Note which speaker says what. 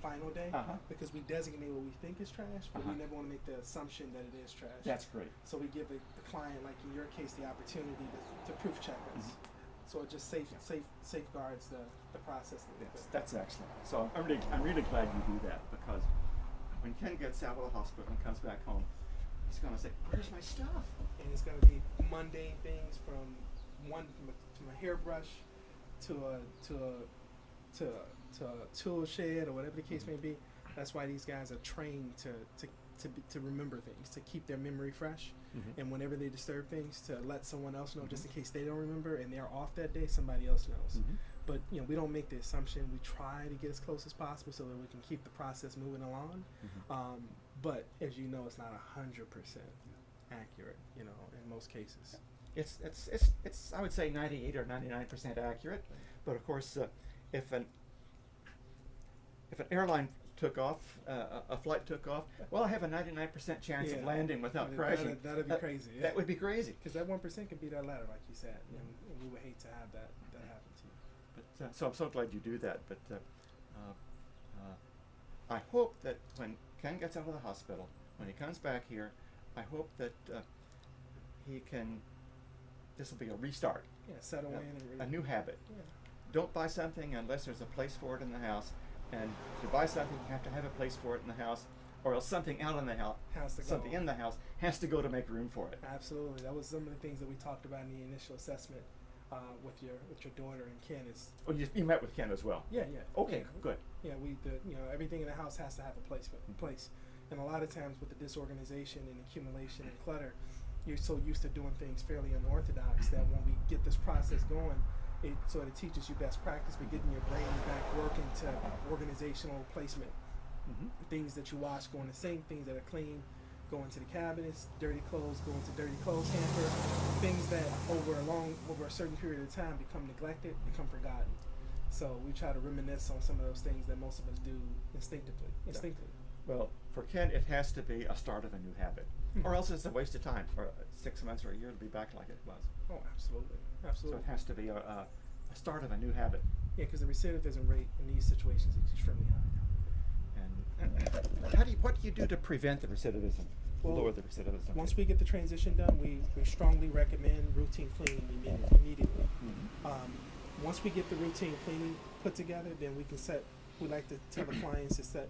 Speaker 1: final day
Speaker 2: Uh-huh.
Speaker 1: because we designate what we think is trash, but we
Speaker 2: Uh-huh.
Speaker 1: never want to make the assumption that it is trash.
Speaker 2: That's great.
Speaker 1: So we give the client, like in your case, the opportunity to proof check us.
Speaker 2: Mhm.
Speaker 1: So it just safeguards the process. a little
Speaker 2: Yes,
Speaker 1: bit.
Speaker 2: that's excellent. So I'm really glad you do that, because when Ken gets out of the hospital and comes back home, he's going to say, "Where's my stuff?"
Speaker 1: And it's going to be mundane things from a hairbrush to a tool shed or whatever the case may be. That's why these guys are trained to remember things, to keep their memory fresh,
Speaker 2: Mhm.
Speaker 1: and whenever they disturb things, to let someone else know, just in case they don't remember and they're off that day, somebody else knows.
Speaker 2: Mhm.
Speaker 1: But we don't make the assumption. We try to get as close as possible so that we can keep the process moving along.
Speaker 2: Mhm.
Speaker 1: But as you know, it's not 100% accurate. In most cases.
Speaker 2: It's I would say 98 or 99% accurate, but of course, if an airline took off, a flight took off, well, I have a 99% chance of
Speaker 1: Yeah.
Speaker 2: landing without crashing.
Speaker 1: That'd be crazy. Yeah.
Speaker 2: That would be crazy.
Speaker 1: Because that 1% could be that ladder, like you said, and we would hate to have that happen to you.
Speaker 2: But so I'm so glad you do that. But I hope that when Ken gets out of the hospital, when he comes back here, I hope that he can. This will be a restart.
Speaker 1: Yeah, settle in and
Speaker 2: a new habit.
Speaker 1: Yeah.
Speaker 2: Don't buy something unless there's a place for it in the house. And to buy something, you have to have a place for it in the house, or else something out in the house,
Speaker 1: Has to go.
Speaker 2: something in the house has to go to make room for it.
Speaker 1: Absolutely, that was some of the things that we talked about in the initial assessment with your daughter and Ken. Is
Speaker 2: Oh, you met with Ken as well.
Speaker 1: yeah.
Speaker 2: Okay,
Speaker 1: Yeah.
Speaker 2: good.
Speaker 1: Yeah, everything in the house has to have a place. And a lot of times with the disorganization and accumulation and clutter, you're so used to doing things fairly unorthodox that when we get this process going, it sort of teaches you best practice for getting your brain back working to organizational placement.
Speaker 2: Mm-hmm.
Speaker 1: Things that you wash go in the sink, things that are clean go into the cabinets, dirty clothes go into dirty clothes hamper, things that over a certain period of time become neglected, become forgotten. So we try to reminisce on some of those things that most of us do instinctively.
Speaker 2: Well, for Ken, it has to be a start of a new habit, or else it's a waste of time. For 6 months or a year to be back like it was.
Speaker 1: Oh, absolutely.
Speaker 2: So it has to be a start of a new habit.
Speaker 1: Yeah, because the recidivism rate in these situations is extremely high.
Speaker 2: And what do you do to prevent the recidivism,
Speaker 1: Well,
Speaker 2: lower the recidivism?
Speaker 1: Once we get the transition done, we strongly recommend routine cleaning immediately.
Speaker 2: Mm-hmm.
Speaker 1: Once we get the routine cleaning put together, then we like to tell the clients to set